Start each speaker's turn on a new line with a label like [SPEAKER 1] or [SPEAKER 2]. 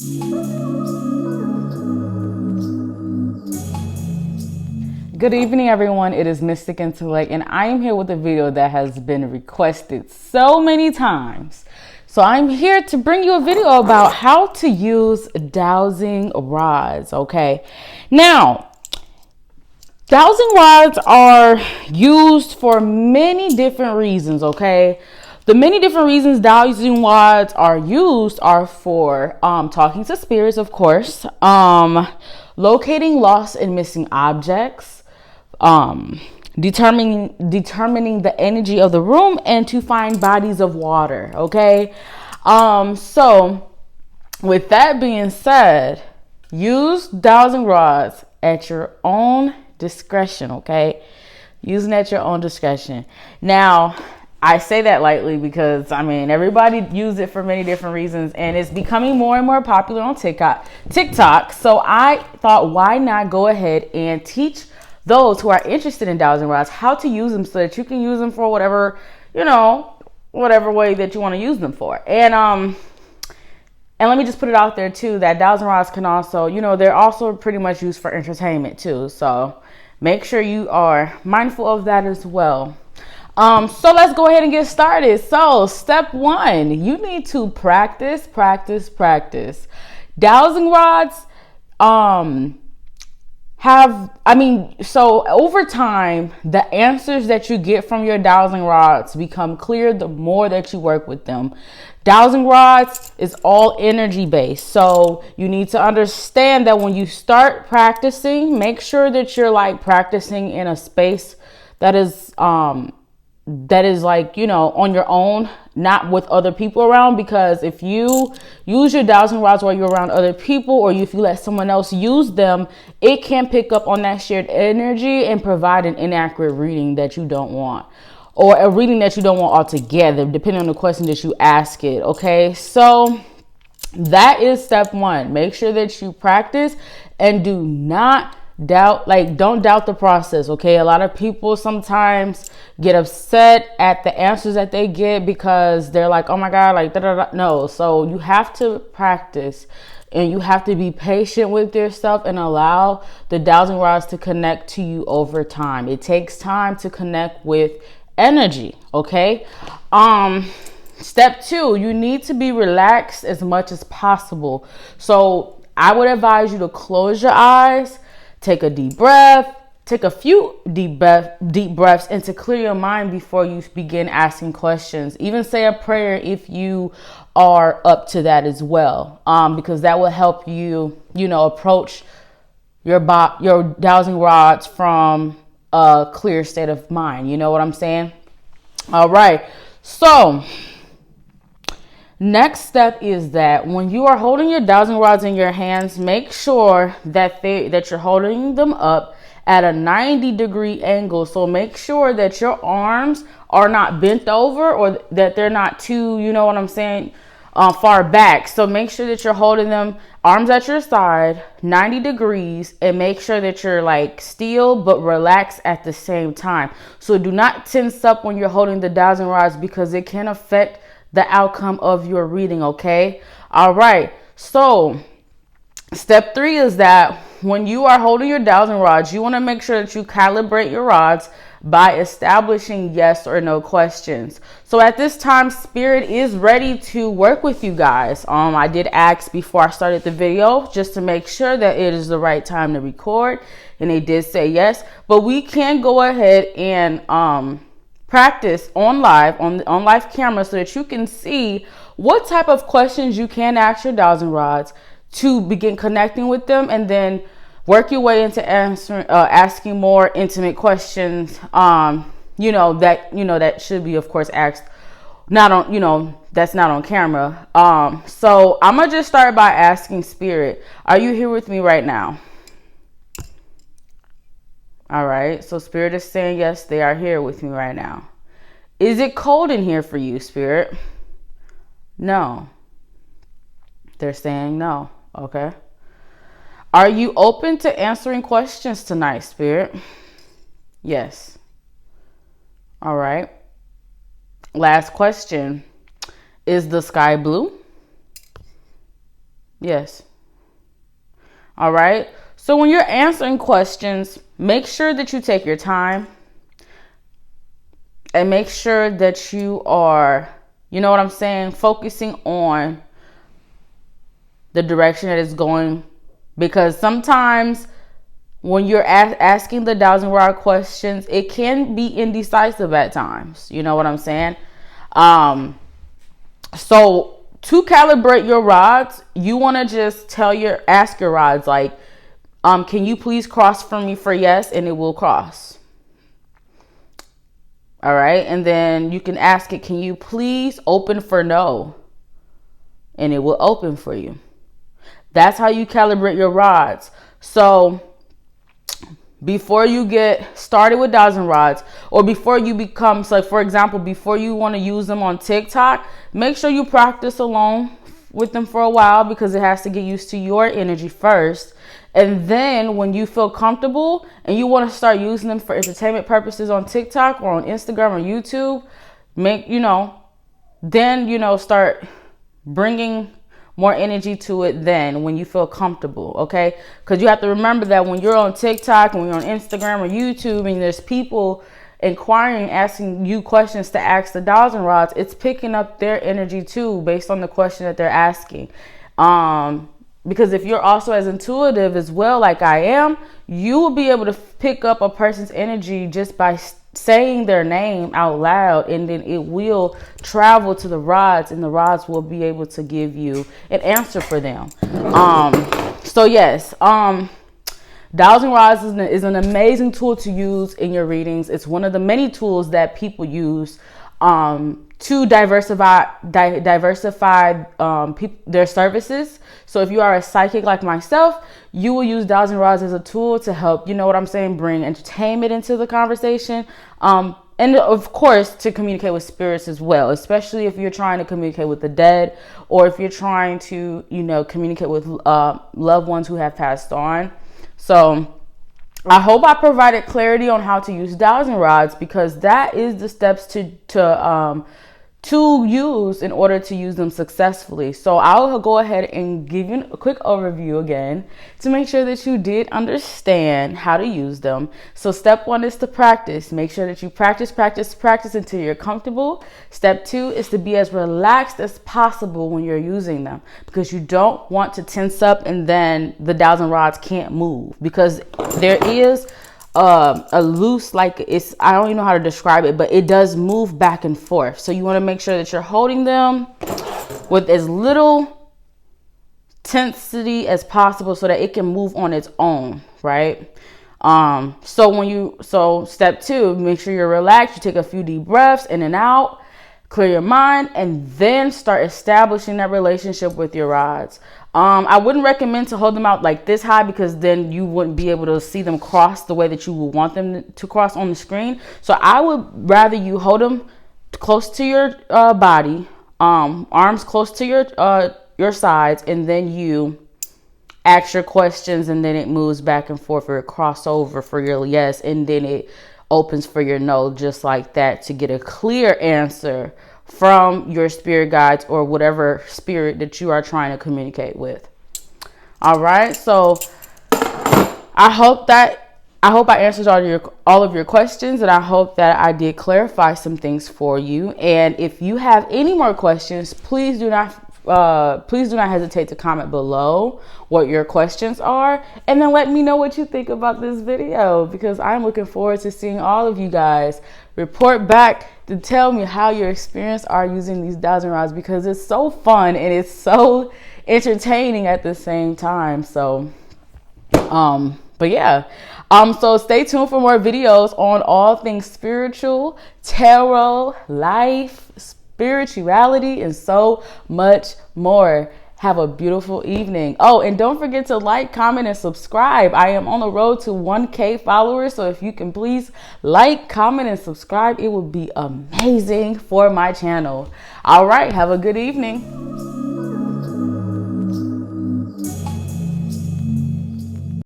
[SPEAKER 1] Good evening, everyone. It is Mystic Intellect, and I am here with a video that has been requested so many times. So I'm here to bring you a video about how to use dowsing rods, okay? Now, dowsing rods are used for many different reasons, okay? The many different reasons dowsing rods are used are for talking to spirits, of course, locating lost and missing objects, determining the energy of the room, and to find bodies of water. Okay. So with that being said, use dowsing rods at your own discretion. Okay. Using at your own discretion. Now, I say that lightly because everybody uses it for many different reasons, and it's becoming more and more popular on TikTok. So I thought, why not go ahead and teach those who are interested in dowsing rods how to use them so that you can use them for whatever, whatever way that you want to use them for. And let me just put it out there too, that dowsing rods can also, they're also pretty much used for entertainment too. So make sure you are mindful of that as well. So let's go ahead and get started. So step 1, you need to practice. Dowsing rods, so over time, the answers that you get from your dowsing rods become clear the more that you work with them. Dowsing rods is all energy based. So you need to understand that when you start practicing, make sure that you're practicing in a space that is on your own, not with other people around, because if you use your dowsing rods while you're around other people, or if you let someone else use them, it can pick up on that shared energy and provide an inaccurate reading that you don't want, or a reading that you don't want altogether, depending on the question that you ask it. Okay, so that is step 1. Make sure that you practice and do not don't doubt the process. Okay, a lot of people sometimes get upset at the answers that they get because they're like, oh my god, no. So you have to practice, and you have to be patient with yourself and allow the dowsing rods to connect to you over time. It takes time to connect with energy. Okay. Step 2, you need to be relaxed as much as possible. So I would advise you to close your eyes. Take a deep breath. Take a few deep breaths and to clear your mind before you begin asking questions. Even say a prayer if you are up to that as well, because that will help you, approach your dowsing rods from a clear state of mind. You know what I'm saying? All right. So next step is that when you are holding your dowsing rods in your hands, make sure that you're holding them up at a 90-degree angle. So make sure that your arms are not bent over, or that they're not too, far back. So make sure that you're holding them arms at your side, 90 degrees, and make sure that you're still but relaxed at the same time. So do not tense up when you're holding the dowsing rods, because it can affect the outcome of your reading. Okay. All right. So step 3 is that when you are holding your dowsing rods, you want to make sure that you calibrate your rods by establishing yes or no questions. So at this time, Spirit is ready to work with you guys. I did ask before I started the video just to make sure that it is the right time to record, and they did say yes. But we can go ahead and practice on live camera so that you can see what type of questions you can ask your dowsing rods to begin connecting with them, and then work your way into asking more intimate questions. That should be, of course, asked not on, that's not on camera. So I'm gonna just start by asking Spirit, are you here with me right now? All right, so Spirit is saying yes, they are here with me right now. Is it cold in here for you, Spirit? No. They're saying no. Okay. Are you open to answering questions tonight, Spirit? Yes. All right. Last question. Is the sky blue? Yes. All right. So when you're answering questions, make sure that you take your time and make sure that you are, you know what I'm saying, focusing on the direction that it's going. Because sometimes when you're asking the dowsing rod questions, it can be indecisive at times. You know what I'm saying? So to calibrate your rods, you want to just ask your rods like, can you please cross for me for yes? And it will cross. All right. And then you can ask it, can you please open for no? And it will open for you. That's how you calibrate your rods. So before you get started with dowsing rods, or before you become, so like for example, before you want to use them on TikTok, make sure you practice alone with them for a while, because it has to get used to your energy first. And then when you feel comfortable and you want to start using them for entertainment purposes on TikTok or on Instagram or YouTube, then start bringing more energy to it then when you feel comfortable, okay? Because you have to remember that when you're on TikTok, when you're on Instagram or YouTube, and there's people inquiring, asking you questions to ask the dowsing rods, it's picking up their energy too based on the question that they're asking. Because if you're also as intuitive as well, like I am, you will be able to pick up a person's energy just by saying their name out loud, and then it will travel to the rods, and the rods will be able to give you an answer for them. So yes, dowsing rods is an amazing tool to use in your readings. It's one of the many tools that people use to diversify their services. So if you are a psychic like myself, you will use dowsing rods as a tool to help, you know what I'm saying, bring entertainment into the conversation. And of course, to communicate with spirits as well, especially if you're trying to communicate with the dead, or if you're trying to, communicate with loved ones who have passed on. So I hope I provided clarity on how to use dowsing rods, because that is the steps to use in order to use them successfully. So I'll go ahead and give you a quick overview again to make sure that you did understand how to use them. So step 1 is to practice. Make sure that you practice until you're comfortable. Step 2 is to be as relaxed as possible when you're using them, because you don't want to tense up and then the dowsing rods can't move, because there is a loose, I don't even know how to describe it, but it does move back and forth. So you want to make sure that you're holding them with as little tensity as possible so that it can move on its own, right? So step 2, make sure you're relaxed. You take a few deep breaths in and out, clear your mind, and then start establishing that relationship with your rods. I wouldn't recommend to hold them out like this high, because then you wouldn't be able to see them cross the way that you would want them to cross on the screen. So I would rather you hold them close to your body, arms close to your sides, and then you ask your questions, and then it moves back and forth, or it cross over for your yes, and then it opens for your no, just like that, to get a clear answer from your spirit guides or whatever spirit that you are trying to communicate with. All right. So I hope I answered all of your questions, and I hope that I did clarify some things for you. And if you have any more questions, please do not hesitate to comment below what your questions are, and then let me know what you think about this video, because I'm looking forward to seeing all of you guys report back to tell me how your experience are using these dowsing rods, because it's so fun and it's so entertaining at the same time. So but yeah, so stay tuned for more videos on all things spiritual, tarot, life, spirituality, and so much more. Have a beautiful evening. Oh, and don't forget to like, comment, and subscribe. I am on the road to 1K followers, so if you can please like, comment, and subscribe, it would be amazing for my channel. All right, have a good evening.